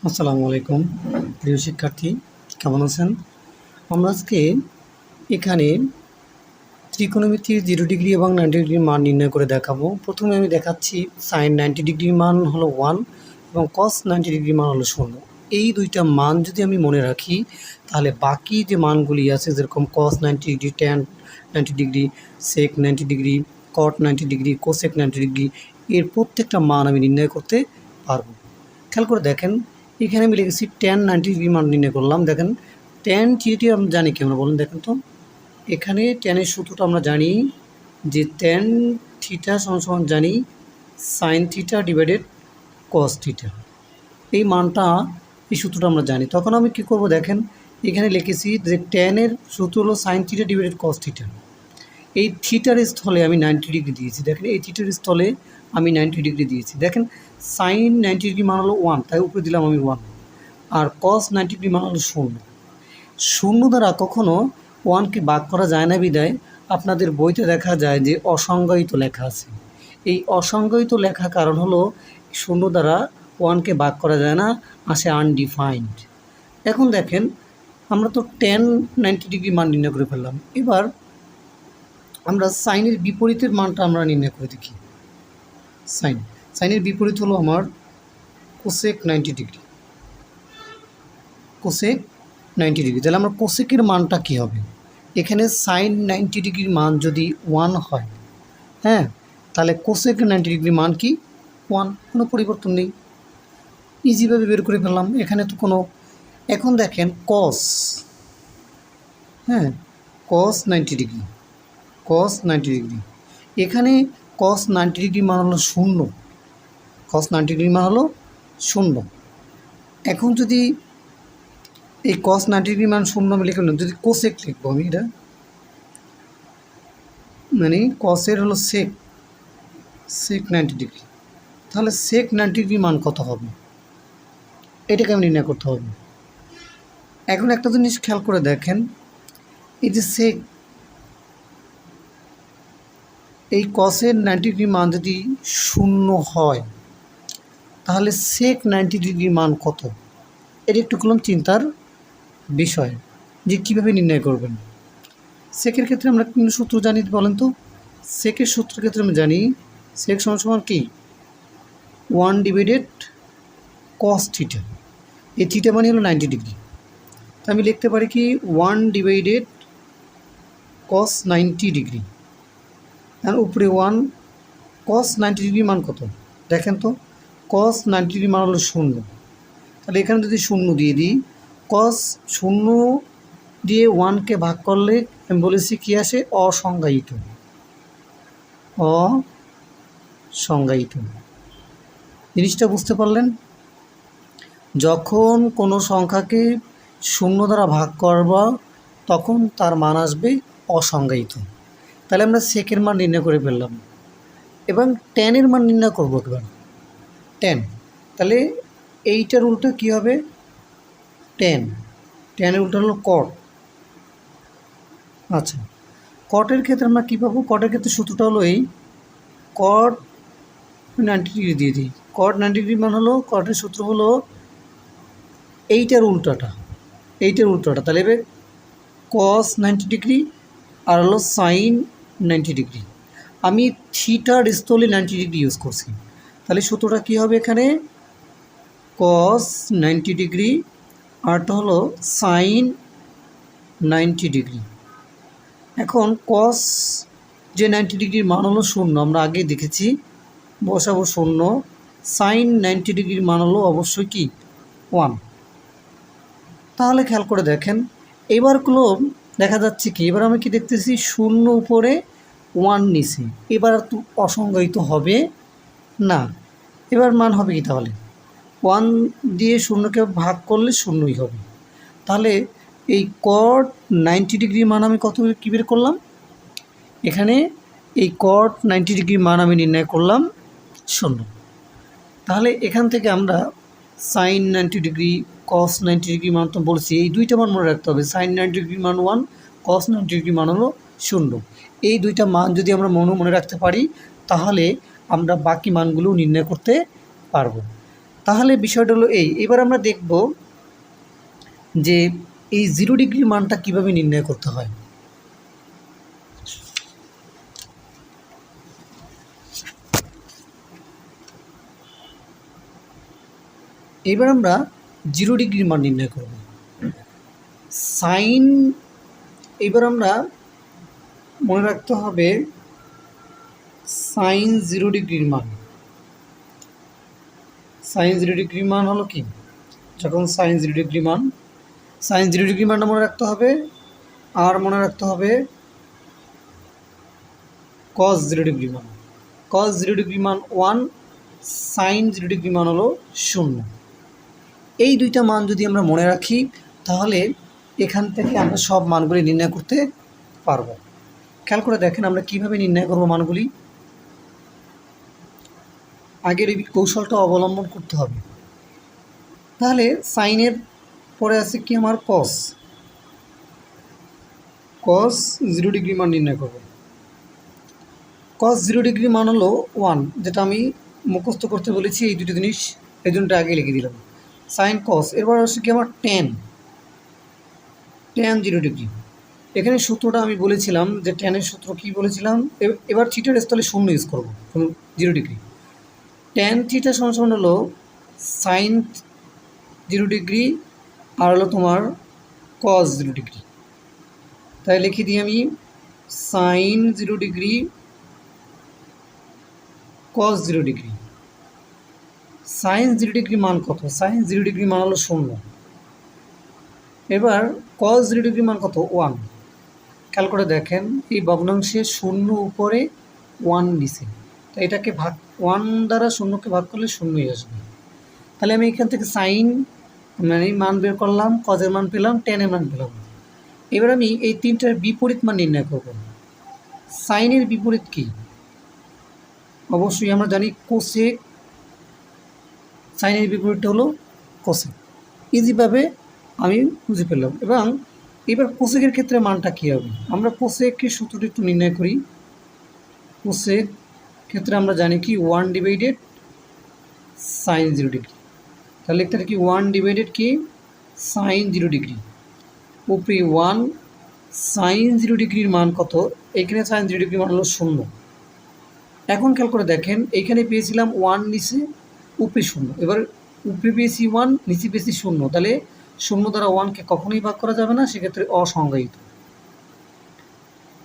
আসসালামু আলাইকুম প্রিয় শিক্ষার্থী, কেমন আছেন? আমরা আজকে এখানে ত্রিকোণমিতির 0 ডিগ্রি এবং 90 ডিগ্রির মান নির্ণয় করে দেখাবো। প্রথমে আমি দেখাচ্ছি সাইন 90 ডিগ্রির মান হলো 1 এবং কস 90 ডিগ্রির মান হলো 0। এই দুইটা মান যদি আমি মনে রাখি তাহলে বাকি যে মানগুলি আছে যেরকম কস 90 ডিগ্রি, ট্যান 90 ডিগ্রি, সেক 90 ডিগ্রি, কট 90 ডিগ্রি, কোসেক 90 ডিগ্রি এর প্রত্যেকটা মান আমি নির্ণয় করতে পারবো। খেয়াল করে দেখেন, এখানে আমি লিখেছি ট্যান 90 ডিগ্রি মান নির্ণয় করলাম। দেখেন ট্যান থিটা আমরা জানি কি, আমরা বলেন দেখেন তো। এখানে ট্যানের সূত্রটা আমরা জানি যে ট্যান থিটা সমান জানি sine theta divided cos theta. এই মানটা, এই সূত্রটা আমরা জানি। তখন আমি কি করব দেখেন, এখানে লিখেছি যে ট্যানের সূত্র হলো sine theta divided cos theta. এই থিটার স্থলে আমি 90 ডিগ্রি দিয়েছি। দেখেন এই থিটার স্থলে আমি 90 ডিগ্রি দিয়েছি। দেখেন সাইন 90 ডিগ্রি মান হলো 1, তাই উপরে দিলাম আমি 1। আর কস 90 ডিগ্রি মান হলো 0। 0 দ্বারা কখনো 1কে ভাগ করা যায় না বিদায় আপনাদের বইতে দেখা যায় যে অসংজ্ঞায়িত লেখা আছে। এই অসংজ্ঞায়িত লেখা কারণ হলো 0 দ্বারা 1কে ভাগ করা যায় না, আসে আনডিফাইন্ড। এখন দেখেন আমরা তো ট্যান 90 ডিগ্রি মান নির্ণয় করে ফেললাম। এবার আমরা সাইনের বিপরীতের মানটা আমরা নির্ণয় করে দেখি। সাইনের বিপরীত হলো আমার কোসেক 90 ডিগ্রি। কোসেক 90 ডিগ্রি, তাহলে আমরা কোসেকের মানটা কী হবে? এখানে সাইন 90 ডিগ্রির মান যদি 1 হয়, হ্যাঁ, তাহলে কোসেক 90 ডিগ্রির মান কি 1, কোনো পরিবর্তন নেই। ইজিভাবে বের করে ফেললাম, এখানে তো কোনো। এখন দেখেন কস, হ্যাঁ, কস 90 ডিগ্রি, কস 90 ডিগ্রি, এখানে কস 90 ডিগ্রি মান হলো 0। কস 90 ডিগ্রি মান হলো 0। এখন যদি এই কস 90 ডিগ্রি মান 0 আমি লিখব না, যদি কোসেক লিখবো আমি, এটা মানে কসের হলো সেক 90 ডিগ্রি, তাহলে সেক 90 ডিগ্রি মান কত হবে এটাকে আমি নির্ণয় করতে হবে। এখন একটা জিনিস খেয়াল করে দেখেন, এই যে সেক, এই কসের 90 ডিগ্রি মান যদি 0 হয় তাহলে সেক 90 ডিগ্রি মান কত, এটা একটু করলাম চিন্তার বিষয় যে কীভাবে নির্ণয় করবেন। সেকের ক্ষেত্রে আমরা কোন সূত্র জানি বলেন তো? সেকের সূত্রের ক্ষেত্রে আমরা জানি সেক সমান কি 1 ডিভাইডেড কস থিটা। এই থিটা মানে হলো 90 ডিগ্রি, তা আমি লিখতে পারি কি 1 ডিভাইডেড কস 90 ডিগ্রি, আর উপরে 1। কস 90 ডিগ্রি মান কত দেখেন তো, কস 90 ডিগ্রি মান হলো 0। তাহলে এখানে যদি 0 দিয়ে দিই, কস 0 দিয়ে 1কে ভাগ করলে আমি বলেছি কী আসে, অসংজ্ঞায়িত। অসংজ্ঞায়িত জিনিসটা বুঝতে পারলেন? যখন কোনো সংখ্যাকে 0 দ্বারা ভাগ করবা তখন তার মান আসবে অসংজ্ঞায়িত। তাহলে আমরা সেকের মান নির্ণয় করে ফেললাম। এবং ট্যানের মান নির্ণয় করবো এবার, ট্যান। তাহলে এইটার উল্টো কী হবে, ট্যান। ট্যানের উল্টো হলো কট। আচ্ছা, কটের ক্ষেত্রে আমরা কী পাবো? কটের ক্ষেত্রে সূত্রটা হলো এই, কট 90 ডিগ্রি দিয়ে দিই। কট 90 ডিগ্রি মান হলো, কটের সূত্র হলো এইটার উল্টাটা, তাহলে এবার কস 90 ডিগ্রি আর হলো সাইন 90 ডিগ্রি। আমি থিটার স্থলে 90 ডিগ্রি ইউজ করছি, তাহলে সূত্রটা কী হবে এখানে, কস 90 ডিগ্রি আরটা হলো সাইন 90 ডিগ্রি। এখন কস যে 90 ডিগ্রির মান হলো 0, আমরা আগে দেখেছি, বসাবো 0। সাইন 90 ডিগ্রির মান হলো অবশ্যই কি 1। তাহলে খেয়াল করে দেখেন এবারগুলো দেখা যাচ্ছে কি, এবার আমি কি দেখতেছি 0 উপরে 1 নিচে, এবার তো অসংজ্ঞায়িত হবে না। এবার মান হবে কি, তাহলে 1 দিয়ে 0কে ভাগ করলে 0ই হবে। তাহলে এই কট 90 ডিগ্রি মান আমি কত কী বের করলাম, এখানে এই কট 90 ডিগ্রি মান আমি নির্ণয় করলাম 0। তাহলে এখান থেকে আমরা সাইন 90 ডিগ্রি, কস 90 ডিগ্রি মান তো বলছি, এই দুইটা মান মনে রাখতে হবে। সাইন 90 ডিগ্রি মান 1, কস 90 ডিগ্রি মান হলো 0। এই দুইটা মান যদি আমরা মনে রাখতে পারি তাহলে আমরা বাকি মানগুলো নির্ণয় করতে পারবো। তাহলে বিষয়টা হলো এই। এবার আমরা দেখব যে এই 0 ডিগ্রির মানটা কিভাবে নির্ণয় করতে হয়। এবার আমরা 0 ডিগ্রির মান নির্ণয় করব। সাইন, এবার আমরা মনে রাখতে হবে সাইন 0 ডিগ্রির মান। সাইন 0 ডিগ্রির মান হলো কি? যখন সাইন 0 ডিগ্রি মান, সাইন 0 ডিগ্রি মানটা মনে রাখতে হবে, আর মনে রাখতে হবে কস 0 ডিগ্রি মান। কস 0 ডিগ্রি মান 1, সাইন 0 ডিগ্রি মান হলো 0। এই দুইটা মান যদি আমরা মনে রাখি তাহলে এখান থেকে আমরা সব মানগুলি নির্ণয় করতে পারবো। খেয়াল করে দেখেন আমরা কিভাবে নির্ণয় করব মানগুলি। আগের এই কৌশলটা অবলম্বন করতে হবে। তাহলে সাইনের পরে আছে কি আমার কস। কস 0 ডিগ্রি মান নির্ণয় করব। কস 0 ডিগ্রি মান হলো 1, যেটা আমি মুখস্থ করতে বলেছি। এই দুটো জিনিস এই জন্য আগে লিখে দিলাম। সাইন কস, এরপর হচ্ছে কি আমার ট্যান 0 ডিগ্রি। এখানে সূত্রটা আমি বলেছিলাম যে ট্যানের সূত্র কি বলেছিলাম। এবার থিটার স্থলে 0 ইউজ করবো, 0 ডিগ্রি। ট্যান থিটা সমান হলো সাইন 0 ডিগ্রি আর হলো তোমার কস 0 ডিগ্রি। তাই লিখে দিই আমি sine 0 degree cos 0 degree. Sine 0 degree মান কত? সাইন 0 ডিগ্রি মান হলো 0। এবার কস 0 ডিগ্রি মান কত? 1। খেয়াল করে দেখেন এই ভগ্নাংশে 0 উপরে 1 নিচে, তো এটাকে 1 দ্বারা 0কে ভাগ করলে 0ই আসবে। তাহলে আমি এখান থেকে সাইন মানে মান বের করলাম, কজের মান পেলাম, ট্যানের মান পেলাম। এবার আমি এই তিনটার বিপরীত মান নির্ণয় করব। সাইনের বিপরীত কি? অবশ্যই আমরা জানি কোসেক। সাইনের বিপরীতটা হলো কোসেক। ইজিভাবে আমি বুঝে পেলাম। এবং এবার কোসেকের ক্ষেত্রে মানটা কী হবে? আমরা কোসেকের সূত্রটি একটু নির্ণয় করি। কোসেক ক্ষেত্রে আমরা জানি কি 1 ডিভাইডেড সাইন 0 ডিগ্রি। তাহলে লিখতে কি 1 ডিভাইডেড কি সাইন 0 ডিগ্রি উপরে 1। সাইন 0 ডিগ্রির মান কত? এখানে সাইন 0 ডিগ্রির মান হলো 0। এখন খেয়াল করে দেখেন এইখানে পেয়েছিলাম 1 নিচে, উপরে 0। এবার উপরে পেয়েছি 1, নিচে পেয়েছি 0। তাহলে 0 দ্বারা 1কে কখনোই ভাগ করা যাবে না, সেক্ষেত্রে অসংজ্ঞায়িত।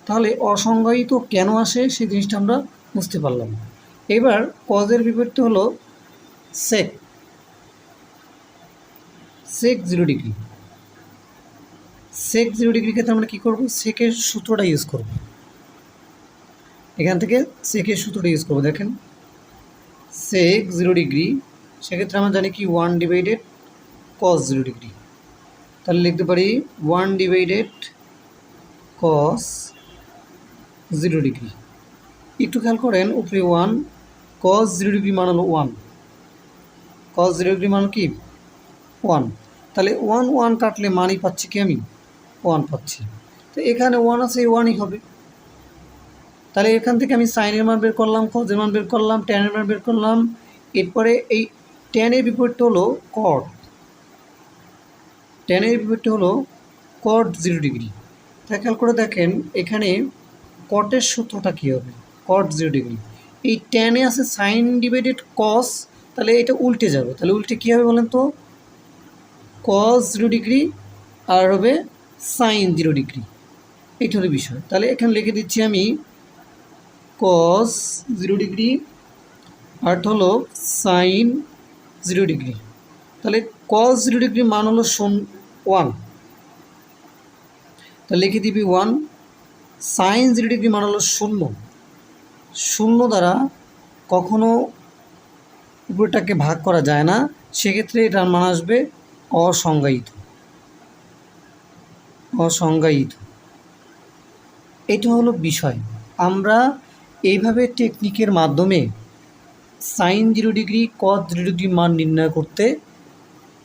তাহলে অসংজ্ঞায়িত কেন আসে সেই জিনিসটা আমরা বুঝতে পারলাম। এবার কজের বিপরীত হলো সেক। সেক 0 ডিগ্রি। সেক 0 ডিগ্রির ক্ষেত্রে আমরা কী করবো? সেকের সূত্রটা ইউজ করব। এখান থেকে সেকের সূত্রটা ইউজ করবো। দেখেন সেক 0 ডিগ্রি, সেক্ষেত্রে আমরা জানি কি 1 ডিভাইডেড কস 0 ডিগ্রি। তাহলে লিখতে পারি 1 ডিভাইডেড কস 0 ডিগ্রি। একটু খেয়াল করেন উপরে 1, কস 0 ডিগ্রি মান হলো 1। কস 0 ডিগ্রি মান কি 1। তাহলে 1 1 কাটলে মানই পাচ্ছি কি আমি 1 পাচ্ছি। তো এখানে 1 আছে, 1ই হবে। তাহলে এখান থেকে আমি সাইনের মান বের করলাম, কজের মান বের করলাম, ট্যানের মান বের করলাম। এরপরে এই ট্যানের বিপরীতটা হলো কট। ট্যানের বিপরীতটা হলো কট 0 ডিগ্রি। তাই খেয়াল করে দেখেন এখানে কটের সূত্রটা কী হবে? কট 0 ডিগ্রি। এই ট্যানে আছে সাইন ডিভাইডেড কস, তাহলে এটা উল্টে যাবে। তাহলে উল্টে কী হবে বলেন তো? কস 0 ডিগ্রি আর হবে সাইন 0 ডিগ্রি। এইটা হলো বিষয়। তাহলে এখানে লিখে দিচ্ছি আমি কস 0 ডিগ্রি আর হলো সাইন 0 ডিগ্রি। তাহলে কস 0 ডিগ্রি মান হলো 1। তাহলে লিখে দিবি 1। সাইন 0 ডিগ্রি মান হলো 0। 0 দ্বারা কখনো উপরটাকে ভাগ করা যায় না, সেক্ষেত্রে এটার মান আসবে অসংজ্ঞায়িত। অসংজ্ঞায়িত, এটা হলো বিষয়। আমরা এইভাবে টেকনিকের মাধ্যমে সাইন 0 ডিগ্রি কস 0 ডিগ্রি মান নির্ণয় করতে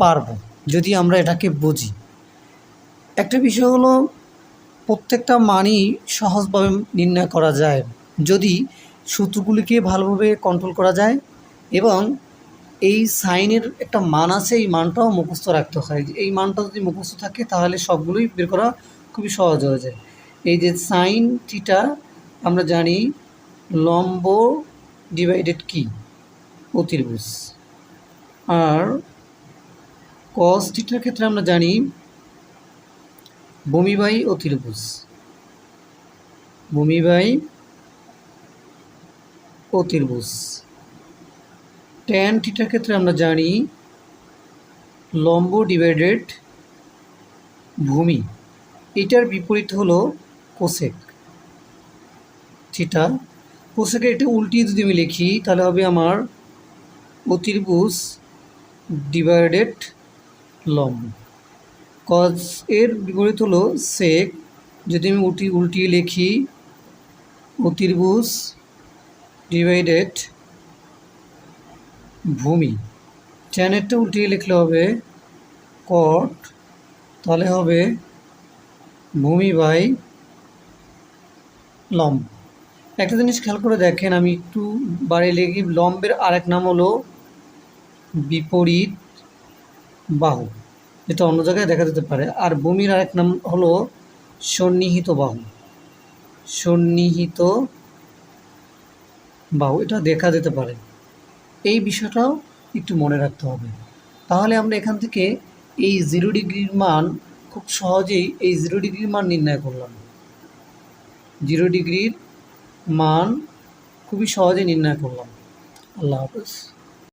পারবো যদি আমরা এটাকে বুঝি। একটা বিষয় হলো প্রত্যেকটা মানই সহজভাবে নির্ণয় করা যায় যদি সূত্রগুলিকে ভালোভাবে কন্ট্রোল করা যায় এবং এই সাইনের একটা মান আছে, এই মানটাও মুখস্থ রাখতে হয়। এই মানটা যদি মুখস্থ থাকে তাহলে সবগুলোই বের করা খুবই সহজ হয়ে যায়। এই যে সাইন থিটা আমরা জানি লম্ব ডিভাইডেড কি অতির্ভুজ, আর কস থিটার ক্ষেত্রে আমরা জানি ভূমি বাই অতির্ভুজ, ভূমি বাই অতির্ভুজ। ট্যান থিটার ক্ষেত্রে আমরা জানি লম্ব ডিভাইডেড ভূমি। এটার বিপরীত হলো কোসেক থিটা। কোসেকের এটা উল্টিয়ে যদি আমি লিখি তাহলে হবে আমার অতির্ভুজ ডিভাইডেড লম্ব। কজ এর বিপরীত হলো সেক, যদি আমি উল্টিয়ে লিখি অতির্ভুজ ডিভাইডেড ভূমি। ট্যানেরটা উল্টিয়ে লিখলে হবে কট, তাহলে হবে ভূমি বাই লম্ব। একটা জিনিস খেয়াল করে দেখেন, আমি একটু বাড়িয়ে লিখি, লম্বের আরেক নাম হলো বিপরীত বাহু, যেটা অন্য জায়গায় দেখা যেতে পারে। আর ভূমির আরেক নাম হলো সন্নিহিত বাহু, সন্নিহিত বাহু, এটা দেখা যেতে পারে। এই বিষয়টাও একটু মনে রাখতে হবে। তাহলে আমরা এখান থেকে এই 0 ডিগ্রির মান খুব সহজেই এই 0 ডিগ্রির মান নির্ণয় করলাম। 0 ডিগ্রির মান খুবই সহজে নির্ণয় করলাম। আল্লাহ হাফেজ।